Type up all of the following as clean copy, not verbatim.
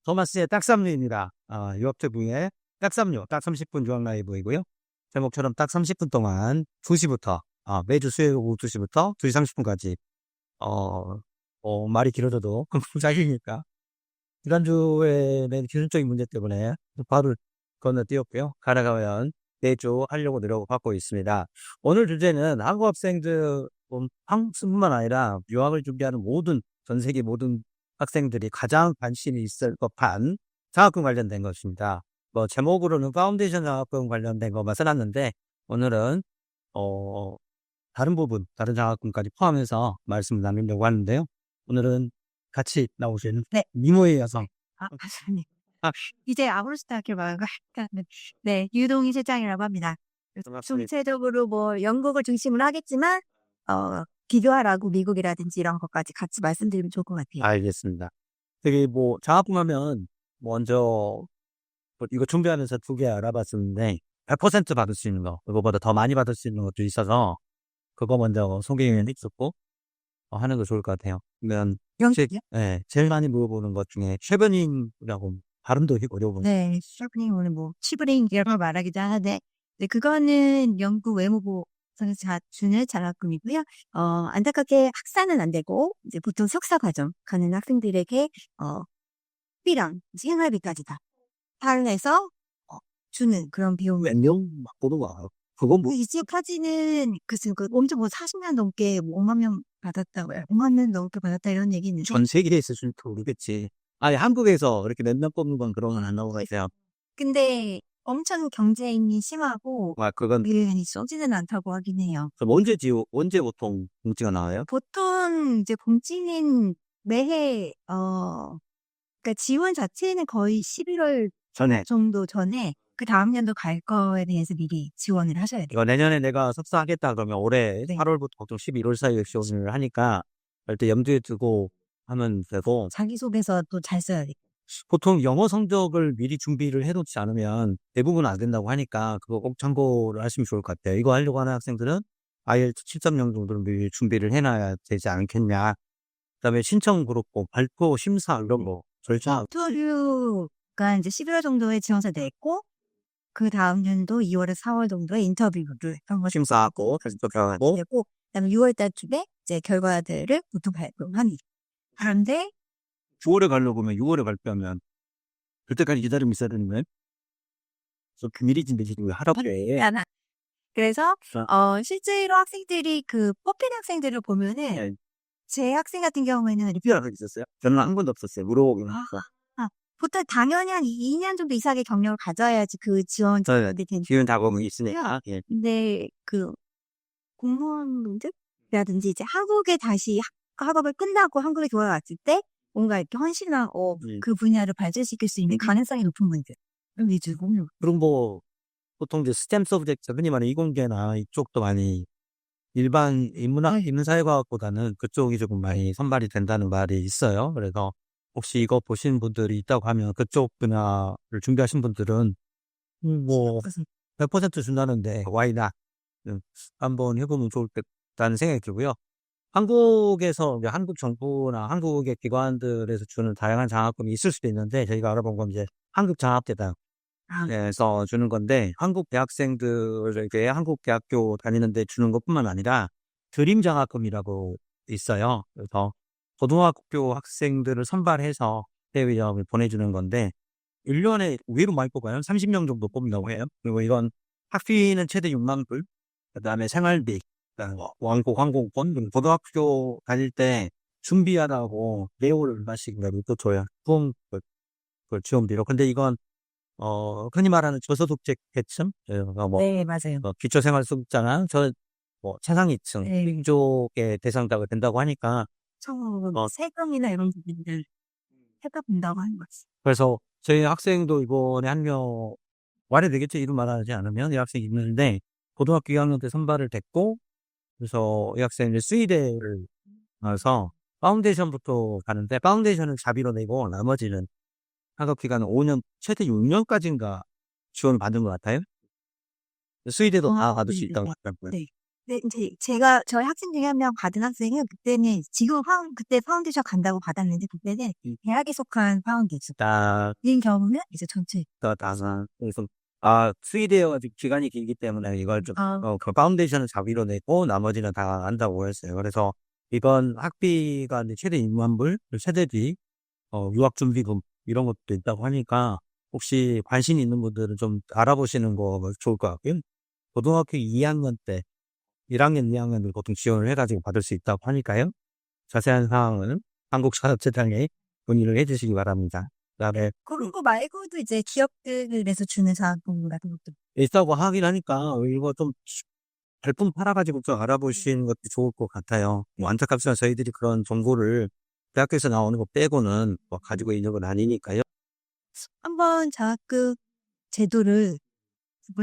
토마스의 딱삼류입니다. 유업투브의 딱삼류, 딱 30분 유학 라이브이고요. 제목처럼 딱 30분 동안 2시부터, 매주 수요일 오후 2시부터 2시 30분까지, 말이 길어져도 공작이니까. 지난주에는 기술적인 문제 때문에 바로 건너뛰었고요. 가나가면 매주 하려고 노력하고 있습니다. 오늘 주제는 한국 학생들, 한국뿐만 아니라 유학을 준비하는 전 세계 모든 학생들이 가장 관심이 있을 법한 장학금 관련된 것입니다. 제목으로는 파운데이션 장학금 관련된 것만 써놨는데, 오늘은, 다른 장학금까지 포함해서 말씀을 나누려고 하는데요. 오늘은 같이 나오시는 네. 미모의 여성. 맞습니다. 이제 아브로스타학교 말고 네, 유동희 실장이라고 합니다. 반갑습니다. 전체적으로 영국을 중심으로 하겠지만 비교하라고 미국이라든지 이런 것까지 같이 말씀드리면 좋을 것 같아요. 알겠습니다. 되게 장학금 하면 먼저 이거 준비하면서 2개 알아봤었는데 100% 받을 수 있는 거, 그거보다 더 많이 받을 수 있는 것도 있어서 그거 먼저 소개했었고 하는 거 좋을 것 같아요. 그러면 영국이요? 제일 많이 물어보는 것 중에 쉐버닝이라고 발음도 어려운 네, 셔프닝 오늘 치브링이라고 말하기도 하는데, 네, 그거는 영국 외무부에서 주는 장학금이고요. 안타깝게 학사는 안 되고 이제 보통 석사 과정 가는 학생들에게 학비랑 생활비까지 다 할인해서 주는 그런 비용이. 몇명 받고도 와. 그건 이제까지는 글쎄요, 엄청 40년 넘게 5만 명 받았다고요. 5만 명 넘게 받았다 이런 얘기 있는데. 전 세계에 있을 줄 모르겠지. 아니, 한국에서 이렇게 몇 명 뽑는 건 그런 건 안 나오고 있어요. 근데 엄청 경쟁이 심하고 그건 유연이 쏘지는 않다고 하긴 해요. 그럼 언제 보통 공지가 나와요? 보통 이제 공지는 매해 그러니까 지원 자체는 거의 11월 전에. 정도 전에 그 다음 연도 갈 거에 대해서 미리 지원을 하셔야 돼요. 이거 내년에 내가 석사하겠다 그러면 올해 네. 8월부터 보통 11월 사이에 지원을 하니까 그때 염두에 두고 하면 되고, 자기소개서도 잘 써야 돼요. 보통 영어 성적을 미리 준비를 해놓지 않으면 대부분 안 된다고 하니까 그거 꼭 참고를 하시면 좋을 것 같아요. 이거 하려고 하는 학생들은 IELTS 7.0 정도는 미리 준비를 해놔야 되지 않겠냐. 그다음에 신청 그렇고 발표 심사 이런 거 절차. 인터뷰가 이제 11월 정도에 지원서 냈고 그 다음 연도 2월에서 4월 정도에 인터뷰를 한번 심사하고 다시 또 들어가고 되고, 그다음에 6월 달쯤에 이제 결과들을 보통 발표하는. 그런데 9월에 가려고 하면 6월에 발표하면 그때까지 기다리면 있어야 되는 거예요? 저 비밀이지 왜 하라고 해. 하나. 그래서 실제로 학생들이 뽑힌 학생들을 보면은 네. 제 학생 같은 경우에는 리필하고 있었어요? 저는 한 번도 없었어요. 물어보긴 했어. 보통 당연히 한 2년 정도 이상의 경력을 가져야지 그 지원자들이 되는. 지원 작업은 있으니까. 예. 근데 공무원분들이라든지 이제 한국에 다시 학업을 끝나고 한국에 돌아왔을 때 뭔가 이렇게 헌신한 그 분야를 발전시킬 수 있는 가능성이 높은 분들 위주고. 그럼 보통 이제 스템 서브젝트, 흔히 말하는 이공계나 이쪽도 많이 일반 인문사회과학보다는 그쪽이 조금 많이 선발이 된다는 말이 있어요. 그래서 혹시 이거 보신 분들이 있다고 하면 그쪽 분야를 준비하신 분들은 100% 준다는데 why not? 한번 해보면 좋을 겠다는 생각이 들고요. 한국에서 이제 한국 정부나 한국의 기관들에서 주는 다양한 장학금이 있을 수도 있는데, 저희가 알아본 건 이제 한국장학재단에서 주는 건데, 한국 대학생들에게 한국 대학교 다니는데 주는 것뿐만 아니라 드림 장학금이라고 있어요. 그래서 고등학교 학생들을 선발해서 해외 유학을 보내주는 건데 1년에 의외로 많이 뽑아요. 30명 정도 뽑는다고 해요. 그리고 이건 학비는 최대 6만 불, 그다음에 생활비, 왕복 항공권, 고등학교 다닐 때 준비하라고 매월 얼마씩 또 줘요. 그 지원비로. 근데 이건 흔히 말하는 저소득층 계층, 네, 맞아요. 기초생활수급자나 최상위층 네. 민족의 대상자가 된다고 하니까, 세금이나 이런 부분들 해가본다고 하는 거지. 그래서 저희 학생도 이번에 한 명 말이 되겠죠. 이름 말하지 않으면 이 학생이 있는데 고등학교 2학년 때 선발을 됐고, 그래서 이 학생이 수의대를 가서 파운데이션부터 가는데, 파운데이션은 자비로 내고 나머지는 학업 기간은 5년, 최대 6년까지인가 지원을 받은 것 같아요. 수의대도 다 받을 수 있다고 하더라고요. 네. 네, 이제 저희 학생 중에 한 명 받은 학생은 그때는 그때 파운데이션 간다고 받았는데 그때는 이 대학에 속한 파운데이션. 나, 인 경우는 이제 전체. 나사. 그래서, 수의대여가지고 기간이 길기 때문에 이걸 좀, 아, 그 파운데이션을 자비로 내고 나머지는 다 한다고 했어요. 그래서 이번 학비가 이제 최대 2만 불, 최대비, 유학준비금, 이런 것도 있다고 하니까 혹시 관심 있는 분들은 좀 알아보시는 거 좋을 것 같고요. 고등학교 2학년 때 1학년, 2학년을 보통 지원을 해가지고 받을 수 있다고 하니까요. 자세한 사항은 한국산업재단에 문의를 해주시기 바랍니다. 그다음에 그런 거 말고도 이제 기업들에서 주는 자금 같은 것도. 있다고 하긴 하니까 이거 좀 발품 팔아가지고 좀 알아보시는 것도 좋을 것 같아요. 뭐 안타깝지만 저희들이 그런 정보를 대학교에서 나오는 거 빼고는 뭐 가지고 있는 건 아니니까요. 한번 장학금 제도를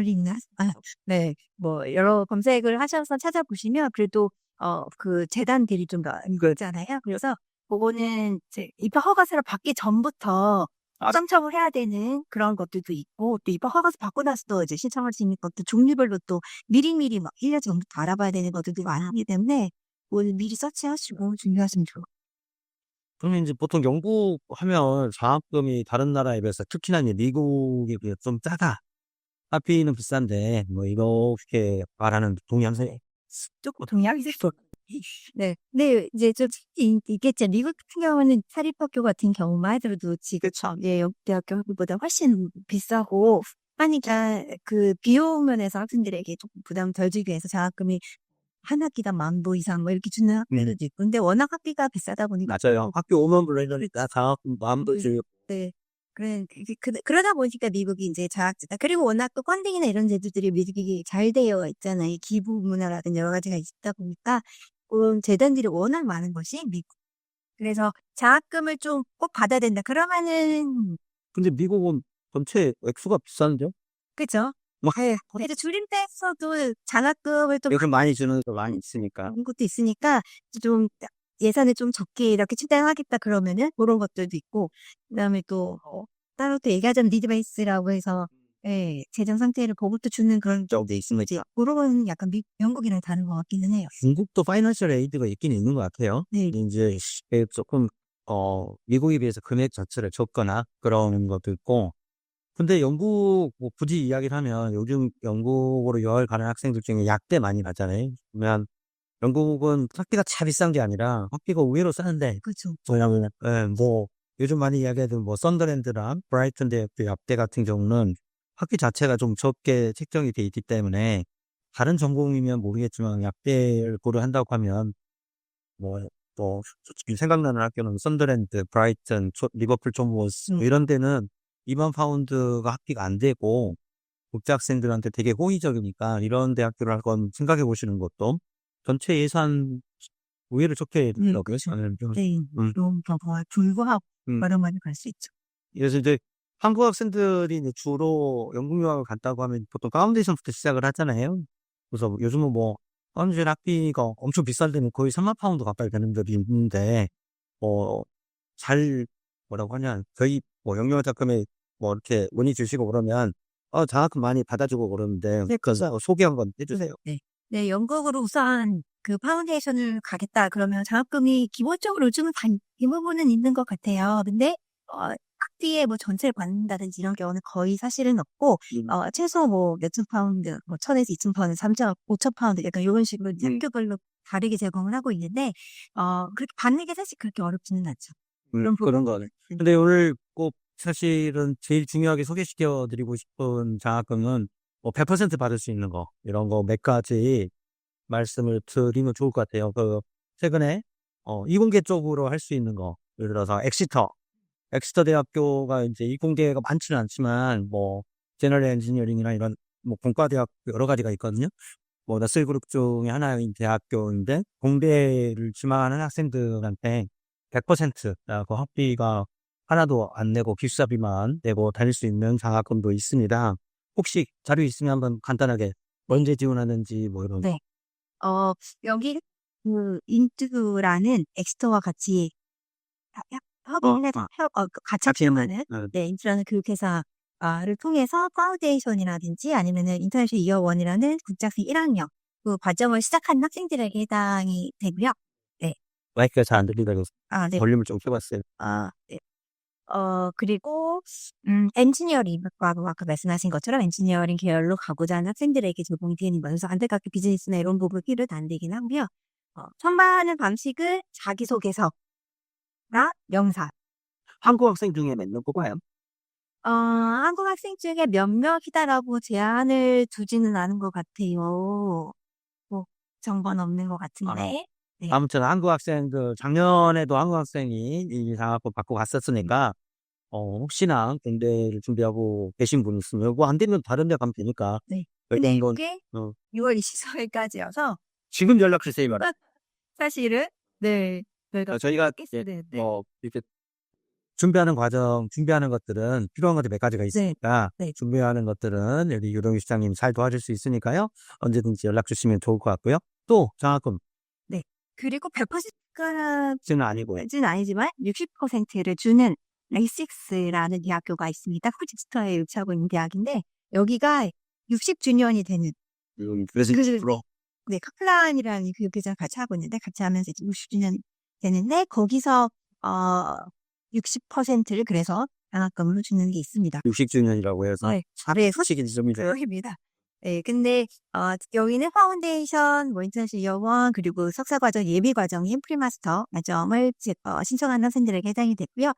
있나? 네. 뭐 여러 검색을 하셔서 찾아보시면 그래도 그 재단들이 좀 있잖아요. 그래서 그거는 이제 입학 허가서를 받기 전부터 신청을 해야 되는 그런 것들도 있고 또 입학 허가서 받고 나서도 이제 신청할 수 있는 것도 종류별로 또 미리미리 막 1년 전부터 알아봐야 되는 것들도 많기 때문에 오늘 미리 서치하시고 준비하시면 좋을 것 그러면 이제 보통 영국 하면 장학금이 다른 나라에 비해서 특히나 이제 미국에 비해 좀 싸다. 학비는 비싼데 뭐 이렇게 말하는 동양생 조금 동의하세요. 네. 네, 이제 좀 있겠죠. 미국 같은 경우는 사립학교 같은 경우만 하더라도 지금 예, 영국대학교 학비보다 훨씬 비싸고 하니까 그 비용 면에서 학생들에게 조금 부담 덜 주기 위해서 장학금이 한 학기당 10,000불 이상 뭐 이렇게 주는 학교들도 있고 근데 워낙 학비가 비싸다 보니까 맞아요. 학교 5만 불 내니까 장학금 만 불 네. 주고 네. 그러다 보니까 미국이 이제 장학제다. 그리고 워낙 또 펀딩이나 이런 제도들이 미국이 잘 되어 있잖아요. 기부 문화라든지 여러 가지가 있다 보니까 그런 재단들이 워낙 많은 것이 미국. 그래서 장학금을 좀 꼭 받아야 된다. 그러면은 근데 미국은 전체 액수가 비싼데요? 그죠? 뭐 네. 그래도 주림대에서도 장학금을 좀 요즘 많이 주는 거 많이 있으니까. 그런 것도 있으니까 좀 예산을 좀 적게 이렇게 충당하겠다 그러면은 그런 것들도 있고 그다음에 또 따로 또 얘기하자면 니드 베이스라고 해서 예, 재정 상태를 보고 또 주는 그런 쪽도 있습니다. 이제 그런 건 약간 영국이랑 다른 것 같기는 해요. 중국도 파이낸셜 에이드가 있긴 있는 것 같아요. 네. 이제 조금 미국에 비해서 금액 자체를 적거나 그런 것도 있고. 근데 영국 뭐 굳이 이야기를 하면 요즘 영국으로 유학을 가는 학생들 중에 약대 많이 가잖아요. 그러면 영국은 학비가 차 비싼 게 아니라 학비가 의외로 싼데 그렇죠. 뭐냐면 뭐 요즘 많이 이야기하던 뭐 썬더랜드랑 브라이튼 대학교 약대 같은 경우는 학비 자체가 좀 적게 책정이 돼 있기 때문에 다른 전공이면 모르겠지만 약대를 고려한다고 하면 뭐 지금 생각나는 학교는 썬더랜드, 브라이튼, 리버풀 존모스 뭐 이런 데는 2만 파운드가 학비가 안 되고 국제 학생들한테 되게 호의적이니까 이런 대학교를 한번 생각해 보시는 것도 전체 예산 의외로 적게 들더라고요. 저는 좀. 네. 음. 좀 더 불구하고 음. 여러 가지 갈 수 있죠. 그래서 이제 한국 학생들이 이제 주로 영국 유학을 갔다고 하면 보통 파운데이션부터 시작을 하잖아요. 그래서 요즘은 뭐 파운데이션 학비가 엄청 비싼 데는 거의 3만 파운드 가까이 되는 데도 있는데 뭐 잘 뭐라고 하냐 저희 뭐 영유아자금에 뭐 이렇게 문의 주시고 그러면 장학금 많이 받아주고 그러는데 그래서 소개 한번 해주세요. 네. 네, 영국으로 우선 그 파운데이션을 가겠다 그러면 장학금이 기본적으로 요즘은 대부분은 있는 것 같아요. 근데 학비에 뭐 전체를 받는다든지 이런 경우는 거의 사실은 없고 최소 뭐 몇천 파운드, 뭐 1,000에서 2,000 파운드, 3,000, 5,000 파운드 약간 이런 식으로 이제 학교별로 다르게 제공을 하고 있는데 그렇게 받는 게 사실 그렇게 어렵지는 않죠. 그런 거네. 근데 오늘 꼭 사실은 제일 중요하게 소개시켜 드리고 싶은 장학금은 뭐 100% 받을 수 있는 거 이런 거 몇 가지 말씀을 드리면 좋을 것 같아요. 최근에 이공계 쪽으로 할 수 있는 거 예를 들어서 엑스터 대학교가 이제 이공계가 많지는 않지만 뭐 제너럴 엔지니어링이나 이런 뭐 공과대학 여러 가지가 있거든요. 뭐 너슬 그룹 중에 하나인 대학교인데 공대를 지망하는 학생들한테 100% 그 학비가 하나도 안 내고 기숙사비만 내고 다닐 수 있는 장학금도 있습니다. 혹시 자료 있으면 한번 간단하게 언제 지원하는지 뭐 이런 네. 여기 그 인투라는 엑스터와 같이 협업해서 같이 운영하는 네, 인투라는 교육회사를 통해서 파운데이션이라든지 아니면은 인터내셔널 이어 원이라는 국제학생 1학년 그 과정을 시작하는 학생들에게 해당이 되고요. 네. 마이크가 잘 안 들리다고 네. 볼륨을 좀 켜봤어요. 네. 그리고 엔지니어링과도 아까 말씀하신 것처럼 엔지니어링 계열로 가고자 하는 학생들에게 제공이 되는 거여서 안타깝게 비즈니스나 이런 부분 필요도 안 되긴 하고요. 선발하는 방식은 자기소개서나 명사. 한국 학생 중에 몇 명 뽑아요? 한국 학생 중에 몇 명이다라고 제한을 두지는 않은 것 같아요. 뭐 정보는 없는 것 같은데. 네. 아무튼 한국 학생들 작년에도 한국 학생이 이 장학금 받고 갔었으니까 혹시나 군대를 준비하고 계신 분 있으면 뭐 안 되면 다른 데 가면 되니까. 네. 근데 근데 이건 이게 6월 24일까지여서 지금 연락 주세요. 사실은 네. 저희가 네. 이렇게 준비하는 것들은 필요한 것들이 몇 가지가 있으니까 네. 준비하는 것들은 여기 유동규 시장님 잘 도와줄 수 있으니까요. 언제든지 연락 주시면 좋을 것 같고요. 또 장학금 네. 그리고 100%까지는 는 아니고요. 아니지만 60%를 주는 레이식스라는 대학교가 있습니다. 코지스터에 위치하고 있는 대학인데 여기가 60주년이 되는 그래서 네, 카플란이라는 교육기장 같이 하고 있는데 같이 하면서 이제 60주년 되는데 거기서 60%를 그래서 장학금으로 주는 게 있습니다. 60주년이라고 해서 네. 시기 지점이죠. 그렇습니다. 네, 근데 여기는 파운데이션, 뭐 인턴십 이어원 그리고 석사과정 예비과정인 프리마스터 과정을 신청하는 학생들에게 해당이 됐고요.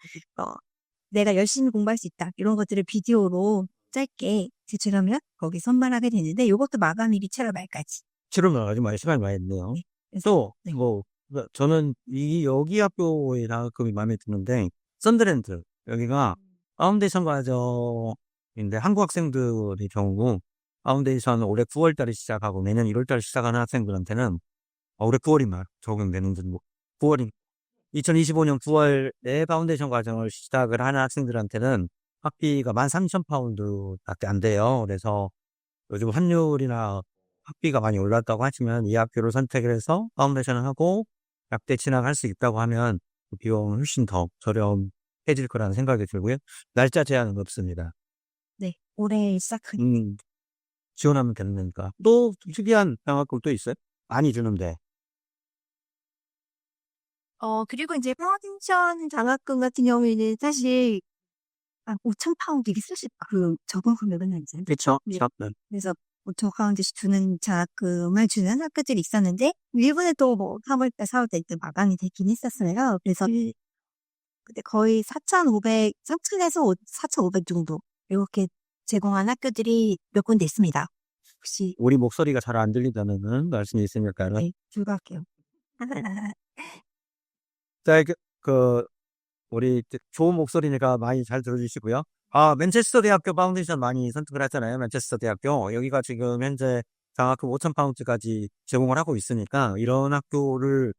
내가 열심히 공부할 수 있다 이런 것들을 비디오로 짧게 제출하면 거기 선발하게 되는데 이것도 마감일이 7월 말까지. 7월 말까지 많이 시간이 많이 했네요. 네. 또 저는 여기 학교의 장학금이 마음에 드는데 썬더랜드 여기가 파운데이션 과정인데 한국 학생들의 경우 파운데이션 올해 9월 달에 시작하고 내년 1월 달에 시작하는 학생들한테는 올해 9월이 말 적용되는지 9월이 2025년 9월에 파운데이션 과정을 시작을 하는 학생들한테는 학비가 13,000파운드밖에 안 돼요. 그래서 요즘 환율이나 학비가 많이 올랐다고 하지만 이 학교를 선택을 해서 파운데이션을 하고 약대 진학할 수 있다고 하면 그 비용은 훨씬 더 저렴해질 거라는 생각이 들고요. 날짜 제한은 없습니다. 네, 올해 시작한. 지원하면 되는 거니까. 또 특이한 장학금 또 있어요? 많이 주는데. 그리고 이제 파운데이션 장학금 같은 경우에는 사실 한 5,000파운드 이게 사실 적은 금액은 아니잖아요. 그렇죠. 네. 그래서 5,000파운드씩 주는 장학금을 주는 학교들이 있었는데 일본에 또 뭐 3월달, 4월달 때 마감이 되긴 했었어요. 그래서 근데 거의 4,500에서 4,500 정도 이렇게 제공한 학교들이 몇 군데 있습니다. 혹시 우리 목소리가 잘 안 들린다는 말씀이 있으니까요. 네, 불가할게요. 자, 우리 좋은 목소리니까 많이 잘 들어주시고요. 맨체스터 대학교 파운데이션 많이 선택을 하잖아요. 맨체스터 대학교. 여기가 지금 현재 장학금 5,000파운드까지 제공을 하고 있으니까 이런 학교를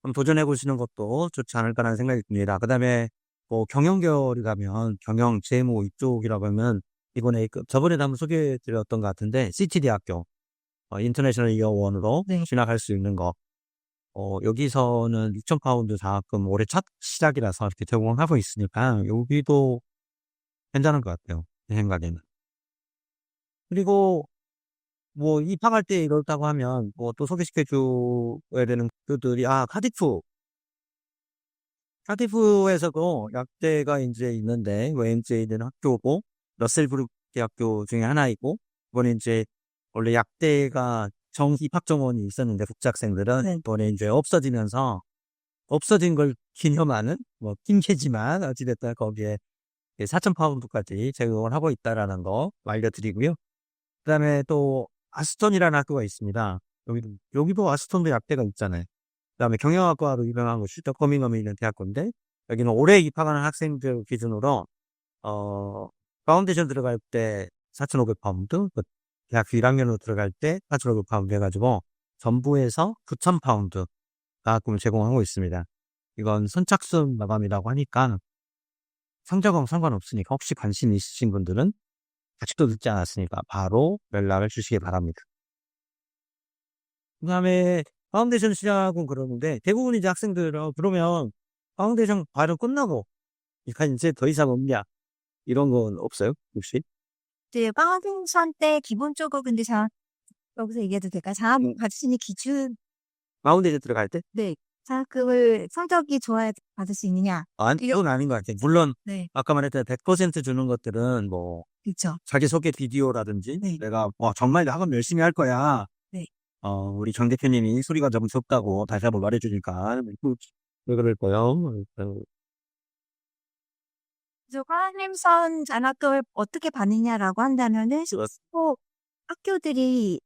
좀 도전해 보시는 것도 좋지 않을까라는 생각이 듭니다. 그 다음에 뭐 경영계열이 가면 경영, 재무 이쪽이라고 하면 이번에 저번에도 한번 소개해 드렸던 것 같은데 시티 대학교 인터내셔널 이어원으로 네. 진학할 수 있는 거. 여기서는 6,000파운드 장학금 올해 첫 시작이라서 이렇게 제공하고 있으니까 여기도 괜찮은 것 같아요. 제 생각에는. 그리고 뭐 입학할 때 이렇다고 하면 뭐 또 소개시켜 줘야 되는 학교들이 카디프에서도 약대가 이제 있는데 웨임제이는 학교고 러셀브룩 대학교 중에 하나이고 이번에 이제 원래 약대가 입학 정원이 있었는데 국제학생들은 이번에 이제 없어진 걸 기념하는 뭐 핑계지만 어찌됐든 거기에 4,000파운드까지 제공을 하고 있다라는 거 알려드리고요. 그다음에 또 아스톤이라는 학교가 있습니다. 여기도 아스톤도 약대가 있잖아요. 그다음에 경영학과로 유명한 거 슈터 커밍엄에 있는 대학교인데 여기는 올해 입학하는 학생들 기준으로 파운데이션 들어갈 때 4,500파운드, 대학교 1학년으로 들어갈 때 4,500파운드 해가지고 전부에서 9,000파운드 장학금을 제공하고 있습니다. 이건 선착순 마감이라고 하니까 성적은 상관없으니까 혹시 관심 있으신 분들은 아직도 늦지 않았으니까 바로 연락을 주시기 바랍니다. 그 다음에 파운데이션 시작은 그러는데 대부분 이제 학생들 그러면 파운데이션 과정 끝나고 이제 더 이상 없냐 이런 건 없어요 혹시? 네, 파운데이션 때 기본적으로 근데 여기서 얘기해도 될까요? 장학금 받을 수 있는 기준, 마운드에 들어갈 때? 네. 장학금을 성적이 좋아야 받을 수 있느냐. 아니, 그건 아닌 것 같아요. 물론, 네. 아까 말했던 100% 주는 것들은 뭐, 그쵸. 자기소개 비디오라든지, 네. 내가, 정말 학업 열심히 할 거야. 네. 우리 정 대표님이 소리가 좀 적다고 다시 한번 말해주니까, 왜 그럴 거요? 그래서 환림선 장학금을 어떻게 받느냐라고 한다면은, 꼭 학교들이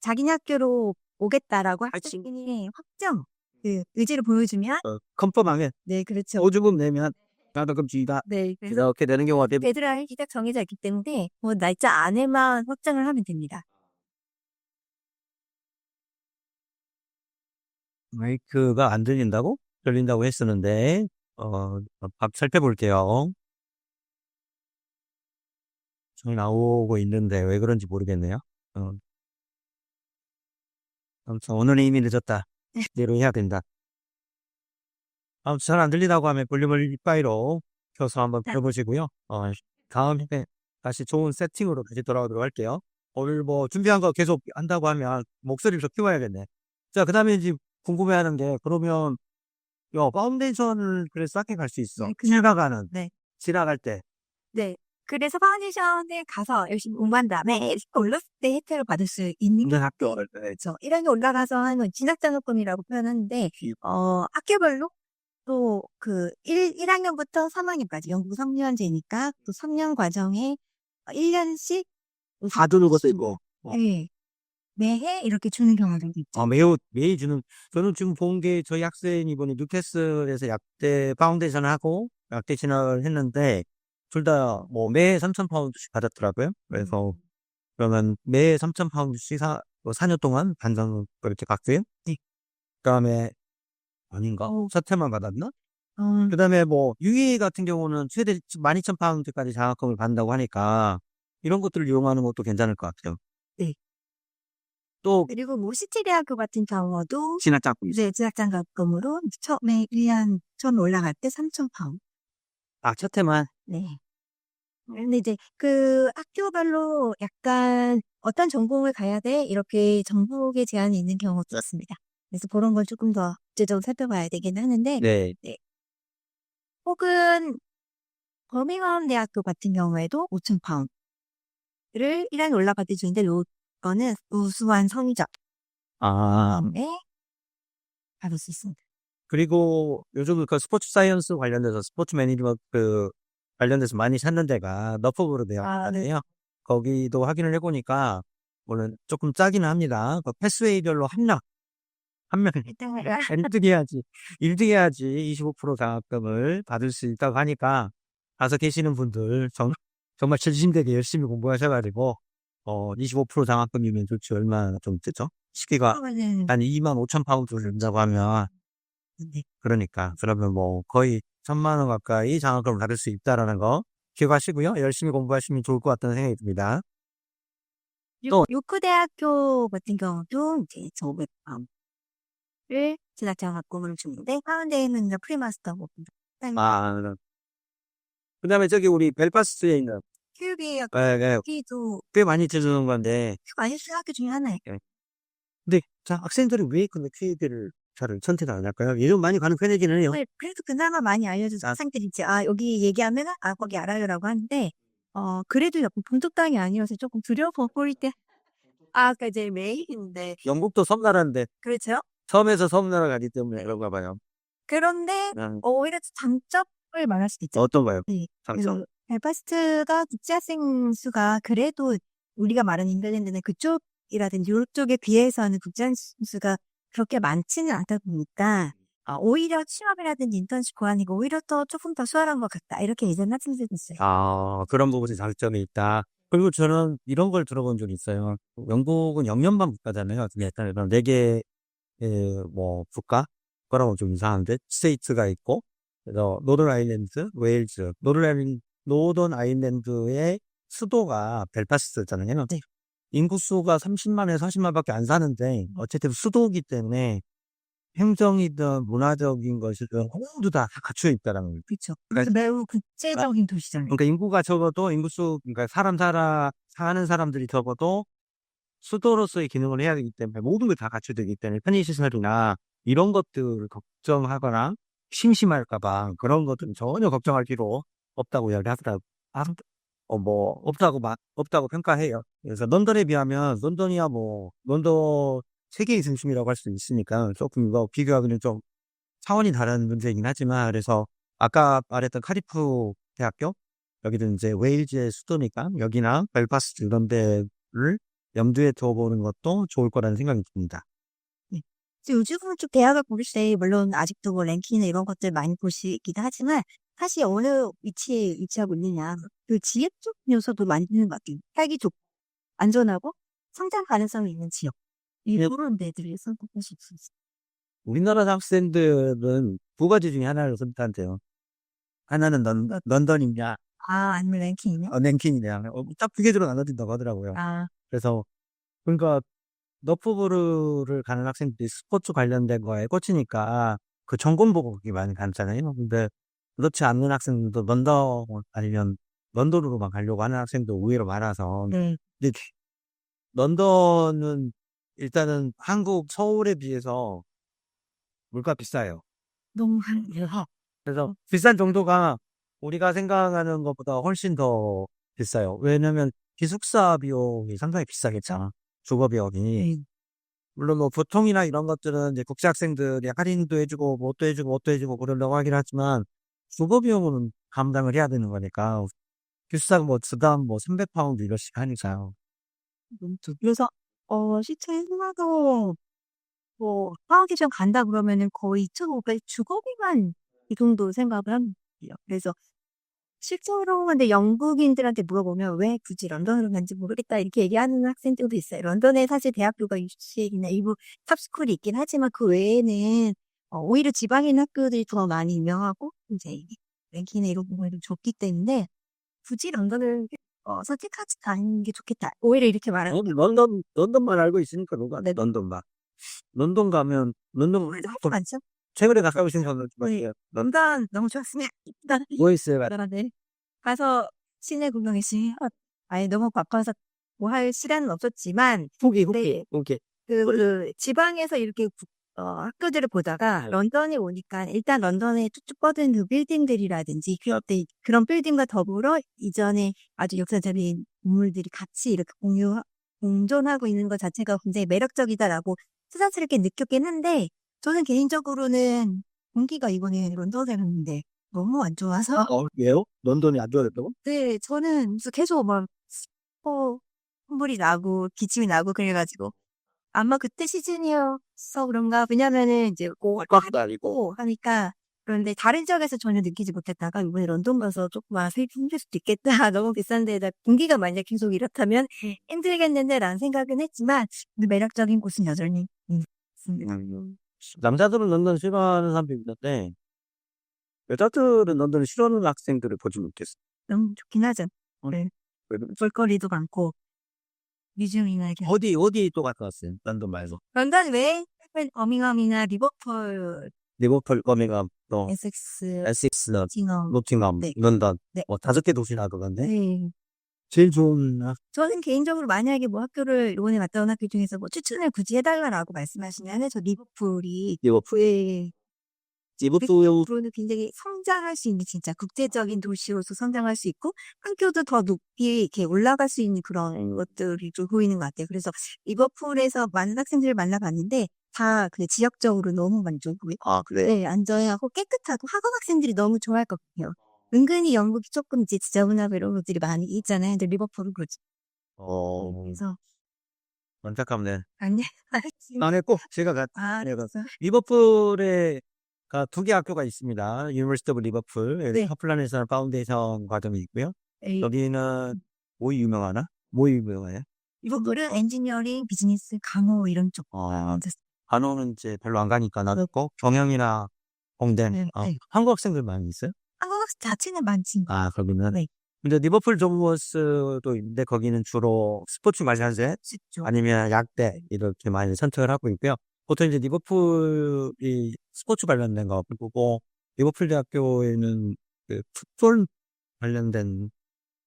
자기네 학교로 오겠다라고 학생이 확정, 의지를 보여주면, 컨펌하게 네, 그렇죠. 보조금 내면, 장학금 주이다. 네, 그래서 이렇게 되는 경우가 되면, 데드라인이 딱 정해져 있기 때문에, 뭐, 날짜 안에만 확정을 하면 됩니다. 마이크가 안 들린다고? 들린다고 했었는데, 살펴볼게요. 잘 나오고 있는데 왜 그런지 모르겠네요. 아무튼 오늘은 이미 늦었다. 이대로 해야 된다. 아무튼 잘 안 들리다고 하면 볼륨을 이빠이로 켜서 한번 들어보시고요. 다음에 다시 좋은 세팅으로 다시 돌아오도록 할게요. 오늘 뭐 준비한 거 계속 한다고 하면 목소리를 더 키워야겠네. 자, 그 다음에 이제 궁금해하는 게 그러면 파운데이션을 그래 쌓게 갈 수 있어. 네, 지나가는 네. 지나갈 때. 네. 그래서 파운데이션에 가서 열심히 공부한 다음에 올랐을 때 혜택을 받을 수 있는 게 학교. 그렇죠. 1학년 올라가서 하는 진학장학금이라고 표현하는데, 학교별로 또 1학년부터 3학년까지 연구 3년제니까 또 3년 과정에 1년씩 다 주는 것도 있고. 네. 매해 이렇게 주는 경우도 있죠. 매일 주는, 저는 지금 본 게 저희 학생이 이번에 뉴캐슬에서 약대 파운데이션을 하고 약대 진학을 했는데, 둘 다 뭐 매해 3,000파운드씩 받았더라고요. 그래서, 그러면 매해 3,000파운드씩 4년 동안 반장을 그렇게 갔고요. 네. 그 다음에, 아닌가? 첫 해만 받았나? 음, 그 다음에 뭐, UAE 같은 경우는 최대 12,000파운드까지 장학금을 받는다고 하니까, 이런 것들을 이용하는 것도 괜찮을 것 같아요. 네. 또, 그리고 뭐 시티대학교 같은 경우도 진학장학금 있어요. 네, 진학장학금으로 처음에 1년 처음 올라갈 때 3,000파운드. 첫 해만. 네. 근데 이제 그 학교별로 약간 어떤 전공을 가야 돼? 이렇게 전국에 제한이 있는 경우도 있습니다. 그래서 그런 걸 조금 더 구체적으로 살펴봐야 되긴 하는데, 네. 네. 혹은 버밍엄 대학교 같은 경우에도 5,000파운드를 1학년 올라갈 때 주는데, 요거는 우수한 성적 에 받을 수 있습니다. 그리고 요즘 그 스포츠 사이언스 관련돼서 스포츠 매니지먼트 관련돼서 많이 찾는 데가 너프브로 네. 되었거든요. 거기도 확인을 해보니까 물론 조금 짜기는 합니다. 그 패스웨이별로 한 명 1등 해야지 1등 해야지 25% 장학금을 받을 수 있다고 하니까 가서 계시는 분들 정말 진심되게 열심히 공부하셔가지고 25% 장학금이면 좋지 얼마나 좀 뜨죠? 시기가 그러면은 한 25,000파운드를 낸다고 하면 네. 그러면 뭐 거의 1,000만 원 가까이 장학금을 받을 수 있다라는 거 기억하시고요. 열심히 공부하시면 좋을 것 같다는 생각이 듭니다. 또 요크대학교 같은 경우도 이제 500파운드를 진학장학금을 주는데 파운데이는 이제 프리마스터고 그다음에 저기 우리 벨파스트에 있는 QB 예, 여기도 꽤 많이 들어주는 건데 많이 쓰는 학교 중에 하나예요. 근데 학생들이 왜 근데 QA를 잘 선택을 안 할까요? 요즘 많이 가는 편이기는 해요. 그래도 그나마 많이 알려줘서 학생들이 이제 여기 얘기하면은 거기 알아요라고 하는데 그래도 약간 본토땅이 아니어서 조금 두려워 보일 때 그러니까 이제 메인인데 영국도 섬나라인데 그렇죠. 섬에서 섬나라 가기 때문에 그런가 봐요. 그런데 오히려 장점을 말할 수도 있죠. 어떤가요? 네. 장점? 그래서 벨파스트가 국제 학생 수가 그래도 우리가 말하는 잉글랜드는 그쪽이라든지 유럽 쪽에 비해서는 국제 학생 수가 그렇게 많지는 않다 보니까 오히려 취업이라든지 인턴십 구하니까 오히려 조금 더 수월한 것 같다. 이렇게 예전 학생들도 있어요. 그런 부분이 장점이 있다. 그리고 저는 이런 걸 들어본 적이 있어요. 영국은 영연방 국가잖아요. 약간 이런 4개, 뭐, 국가라고 좀 이상한데, 스테이트가 있고, 그래서 노던 아일랜드, 웨일즈, 노던 아일랜드의 수도가 벨파스트잖아요. 네. 인구수가 30만에서 40만밖에 안 사는데, 어쨌든 수도이기 때문에 행정이든 문화적인 것이든 모두 다 갖춰 있다라는 거예요. 그렇죠. 그래서 매우 국제적인 도시잖아요. 그러니까 인구가 적어도 그러니까 사는 사람들이 적어도 수도로서의 기능을 해야 되기 때문에 모든 걸 다 갖춰야 되기 때문에 편의시설이나 이런 것들을 걱정하거나 심심할까 봐 그런 것들은 전혀 걱정할 필요 없다고 이야기하더라고요. 뭐 없다고 평가해요. 그래서 런던에 비하면 런던이야 뭐 런던 세계의 중심이라고 할 수 있으니까 조금 이거 비교하기는 좀 차원이 다른 문제이긴 하지만 그래서 아까 말했던 카디프 대학교 여기는 이제 웨일즈의 수도니까 여기나 벨파스트 이런 데를 염두에 둬보는 것도 좋을 거라는 생각이 듭니다. 네. 그래서 요즘은 좀 대학을 고를 때 물론 아직도 뭐 랭킹이나 이런 것들 많이 볼 수 있긴 하지만 사실 어느 위치에 위치하고 있느냐 그 지역적 요소도 많이 있는 것 같아요. 살기 좋고 안전하고 성장 가능성이 있는 지역 이런 데들을 선택할 수 있어요. 우리나라 학생들은 두 가지 중에 하나를 선택한대요. 하나는 런던이냐, 아니면 랭킹이요? 랭킹이냐. 딱 두 개 들어 나눠진다고 하더라고요. 아, 그래서 그러니까 너프부르를 가는 학생들이 스포츠 관련된 거에 꽂히니까 그 전공 보고 그게 많이 가잖아요. 근데 그렇지 않는 학생들도 런던 아니면 런던으로만 가려고 하는 학생도 의외로 많아서 네. 근데 런던은 일단은 한국 서울에 비해서 물가 비싸요. 너무 한해서 그래서 비싼 정도가 우리가 생각하는 것보다 훨씬 더 비싸요. 왜냐면 기숙사 비용이 상당히 비싸겠잖아. 주거 비용이. 네. 물론 뭐 보통이나 이런 것들은 이제 국제 학생들이 할인도 해주고 뭣도 해주고 뭣도 해주고 그러려고 하긴 하지만 주거 비용은 감당을 해야 되는 거니까 기숙사가 뭐 주당 뭐 300파운드 이러씩 하니까요. 그래서 시청에서도 뭐 화학기장 간다 그러면은 거의 2,500 주거비만 이 정도 생각을 하면 돼요. 그래서 실제로 근데 영국인들한테 물어보면 "왜 굳이 런던으로 간지 모르겠다." 이렇게 얘기하는 학생들도 있어요. 런던에 사실 대학교가 UCL이나 일부 탑스쿨이 있긴 하지만 그 외에는 오히려 지방에 있는 학교들이 더 많이 유명하고 인제 랭킹이나 이런 부분이 좀 좋기 때문에 굳이 런던을 선택하지 않는 게 좋겠다. 오히려 이렇게 말하는 런던만 알고 있으니까 누가 네. 런던만. 런던 가면 런던 하도 많죠? 최근에 가까우신 분들 네. 많아요. 런던 너무 좋았으면 일단 뭐 있어요? 네. 가서 시내 구경했으면 아예 너무 가까워서 뭐 할 시간은 없었지만 후기, 네. 후기. 그 지방에서 이렇게 학교들을 보다가 런던에 오니까 일단 런던에 쭉쭉 뻗은 그 빌딩들이라든지 그런 빌딩과 더불어 이전에 아주 역사적인 건물들이 같이 이렇게 공존하고 있는 것 자체가 굉장히 매력적이다라고 새삼스럽게 느꼈긴 한데 저는 개인적으로는 공기가 이번에 런던에 갔는데 너무 안 좋아서 왜요? 런던이 안 좋아졌다고? 네 저는 그래서 계속 막 콧물이 나고 기침이 나고 그래 가지고 아마 그때 시즌이어서 그런가 왜냐면은 이제 꽉도 아니고. 하니까 그런데 다른 지역에서 전혀 느끼지 못했다가 이번에 런던 가서 조금 '아 살기 힘들 수도 있겠다. 너무 비싼 데에다 공기가 만약 계속 이렇다면 힘들겠는데.'라는 생각은 했지만 그 매력적인 곳은 여전히 있습니다. 남자들은 런던 싫어하는 사람도 있는데 여자들은 런던을 싫어하는 학생들을 보지 못했어. 너무 좋긴 하죠. 네. 왜 그러지? 볼거리도 많고 뮤지엄이나 이렇게 어디 또 갔다 왔어요? 런던 말고. 런던 외에 버밍엄이나 리버풀, 리버풀, 버밍엄, 또 에섹스, 에식스, 노팅엄 노팅엄, 네. 런던 네. 뭐 5개 도시나 그런데 네. 제일 좋은 저는 개인적으로 만약에 뭐 학교를 이번에 갔다 온 학교 중에서 뭐 추천을 굳이 해 달라라고 말씀하시면은 저 리버풀이 리버풀. 예. 리버풀 리버풀은 굉장히 성장할 수 있는 진짜 국제적인 도시로서 성장할 수 있고 학교도 더 높이 이렇게 올라갈 수 있는 그런 것들이 좀 보이는 것 같아요. 그래서 리버풀에서 많은 학생들을 만나 봤는데 다 그 지역적으로 너무 만족을 그래? 네 안전하고 깨끗하고 학업 학생들이 너무 좋아할 것 같아요. 은근히 영국이 조금 이제 지저분하고 이런 것들이 많이 있잖아요. 근데 리버풀은 그렇지 그래서 안타깝네. 아니 안에 꼭 제가 내가 그래서 리버풀에 두 개 학교가 있습니다. 유니버시티 오브 리버풀, 네. 커플란 내셔널 파운데이션 과정이 있고요. 에이 여기는 뭐 유명하나? 뭐 유명해요? 리버풀은 엔지니어링, 비즈니스, 강호 이런 쪽 이제 간호는 이제 별로 안 가니까 나도 경영이나 공대, 네. 네. 한국 학생들 많이 있어요? 한국 학생 자체는 많지 거기는. 네. 근데 리버풀 존버스도 있는데 거기는 주로 스포츠 관련된 쉽죠. 아니면 약대 이렇게 많이 선택을 하고 있고요. 보통 이제 리버풀이 스포츠 관련된 거 그리고 리버풀 대학교에는 그 풋볼 관련된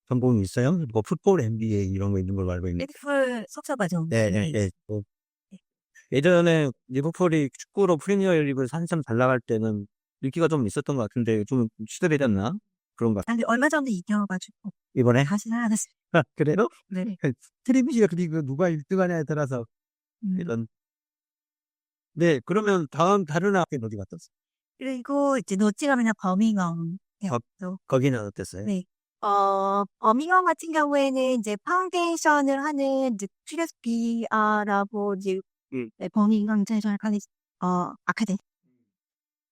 전공이 있어요? 뭐 풋볼 MBA 이런 거 있는 걸로 알고 있는데. 리버풀 석사 과정. 네. 뭐 예전에 리버풀이 축구로 프리미어리그를 한참 잘 나갈 때는 인기가 좀 있었던 것 같은데 좀 시들이 됐나? 그런 것 같아요. 근데 얼마 전에 이겨가지고 이번에? 다시 나갔어요. 그래요? 네. 프리미어 리그 누가 1등 하냐에 따라서 이런. 네, 그러면 다른 학교는 어디 갔다 왔어요? 그리고 이제 노팅엄이나 버밍엄 거, 대학도. 거기는 어땠어요? 네. 버밍엄 같은 경우에는 이제 파운데이션을 하는 QSBR라고 이제 네, 버밍엄 인터내셔널 칼리지 아카데미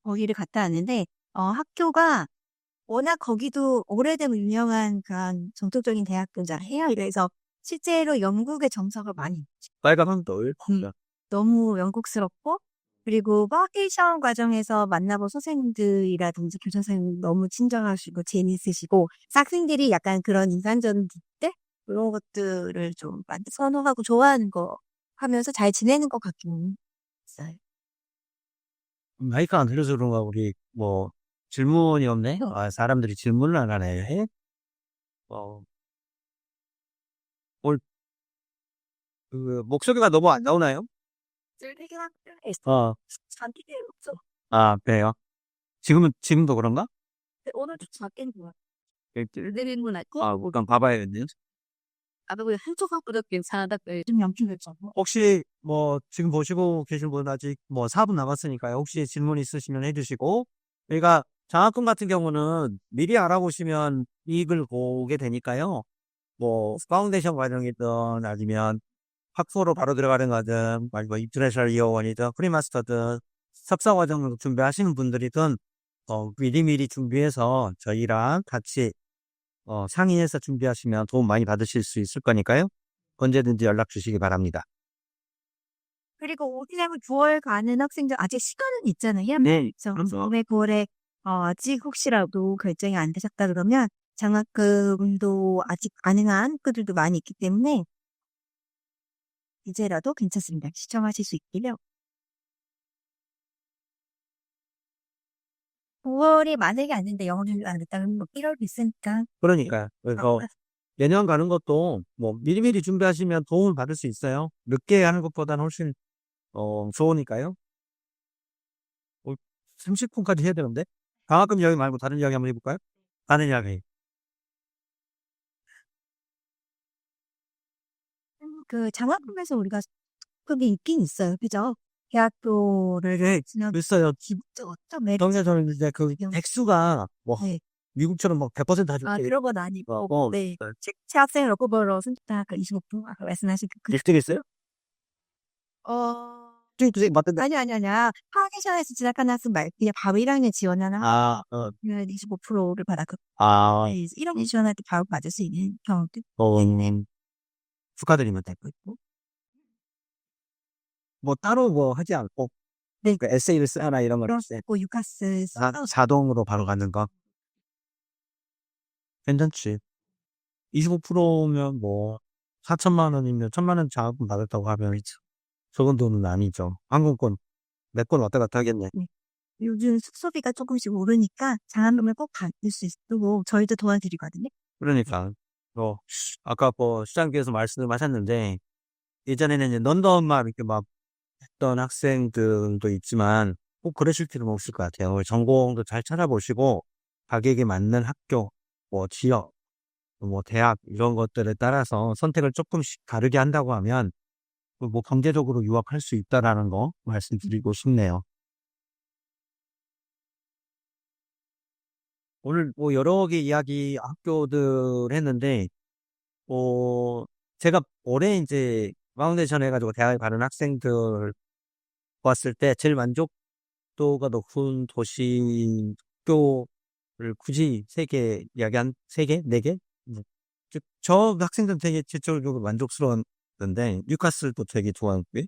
거기를 갔다 왔는데 학교가 워낙 거기도 오래되고 유명한 그런 전통적인 대학교잖아요. 그래서 실제로 영국의 정서가 많이 빨간 황돌. 너무 영국스럽고 그리고 파운데이션 과정에서 만나본 선생님들이라든지 교장 선생님 너무 친절하시고 재미있으시고 학생들이 약간 그런 인간적인 데 그런 것들을 좀 많이 선호하고 좋아하는 거 하면서 잘 지내는 것 같긴 있어요. 마이크 안 들려서 그런가 우리 뭐 질문이 없네. 사람들이 질문을 안 하네. 어, 오늘 목소리가 너무 안 나오나요? 쓸데기 학교에서 어, 잔디들 없죠. 그래요. 지금도 그런가? 오늘도 작게 좋아. 예, 내리는 알고 일단 봐봐야겠네요. 나도 그냥 한쪽 학보다 괜찮다. 좀 염증했잖아. 혹시 뭐 지금 보시고 계신 분 아직 뭐 4분 남았으니까요. 혹시 질문 있으시면 해주시고, 저희가 장학금 같은 경우는 미리 알아보시면 이익을 보게 되니까요. 뭐 파운데이션 과정이든 아니면 학부로 바로 들어가는 거든 아니면 인터내셔널 이어원이든 프리마스터든 석사 과정을 준비하시는 분들이든 미리미리 준비해서 저희랑 같이 상의해서 준비하시면 도움 많이 받으실 수 있을 거니까요. 언제든지 연락 주시기 바랍니다. 그리고 올해는 9월 가는 학생들 아직 시간은 있잖아요. 네, 그래서 그럼요. 올해 9월에 아직 혹시라도 결정이 안 되셨다 그러면 장학금도 아직 가능한 학교들도 많이 있기 때문에 이제라도 괜찮습니다. 시청하실 수 있기요. 9월이 만약에 안 된다, 영어를 안 됐다면 뭐 1월도 있으니까. 그러니까 그래서 내년 가는 것도 뭐 미리미리 준비하시면 도움을 받을 수 있어요. 늦게 하는 것보다는 훨씬 좋으니까요. 30분까지 해야 되는데 장학금 이야기 말고 다른 이야기 한번 해볼까요? 다른 이야기. 그 장학금에서 우리가 그게 있긴 있어요. 그죠? 대학교를 지나면 있어요. 어떤 메리트 저는 이제 그 액수가 뭐 네. 미국처럼 막 100% 다 줄게. 그런 건 아니고, 네. 네. 취학생 러브버러 선택 그 25% 아까 말씀하신 그, 1등 했어요? 어, 맞던데. 아니야. 파운데이션에서 진학하는 학생 말고 그냥 바로 1학년 지원하는 학생은 25%를 받았고, 네, 1학년 지원할 때 바로 받을 수 있는 경우도 축하드립니다. 있고. 뭐 따로 뭐 하지 않고 네. 그 에세이를 쓰거나 이런 걸 그렇고 유카스 자동으로 바로 가는 거 괜찮지. 25%면 뭐 4천만 원이면 1천만 원 장학금 받았다고 하면 적은 돈은 아니죠. 항공권 몇 번 왔다 갔다 하겠네. 네. 요즘 숙소비가 조금씩 오르니까 장학금을 꼭 받을 수 있도록 저희도 도와드리거든요. 그러니까 아까 뭐 시장께서 말씀하셨는데 예전에는 이제 런던만 이렇게 막 했던 학생들도 있지만 꼭 그러실 필요는 없을 것 같아요. 전공도 잘 찾아보시고 가격에 맞는 학교, 뭐 지역, 뭐 대학 이런 것들에 따라서 선택을 조금씩 다르게 한다고 하면 뭐 경제적으로 유학할 수 있다라는 거 말씀드리고 싶네요. 오늘 뭐 여러 개 이야기 학교들 했는데 제가 올해 이제 파운데이션 해가지고 대학에 가는 학생들 봤을 때 제일 만족도가 높은 도시 학교를 굳이 세 개, 네 개? 저 학생들은 되게 질적으로 만족스러웠는데 뉴카슬도 되게 좋았고요.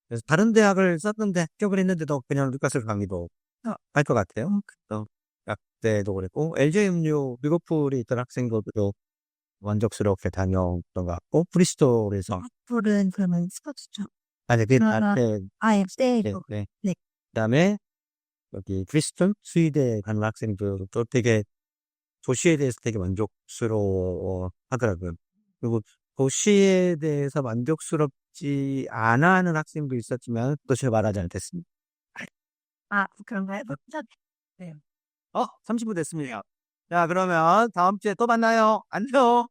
그래서 다른 대학을 썼는데 합격을 했는데도 그냥 뉴카슬 강의도 할 것 같아요. 그래서 약대도 그랬고 LJMU 리버풀에 있던 학생들도 만족스럽게 다녀왔던 것 같고 프리스톨에서 리버풀은 그러면 스포츠죠. 아니 네. 네. 네. 그다음에 여기 브리스톨 스위드에 가는 학생들도 되게 도시에 대해서 되게 만족스러워 하더라고요. 그리고 도시에 대해서 만족스럽지 않아 하는 학생도 있었지만 또 제가 말하지 않겠습니다. 아, 그런가요? 네. 30분 됐습니다. 자, 그러면 다음 주에 또 만나요. 안녕.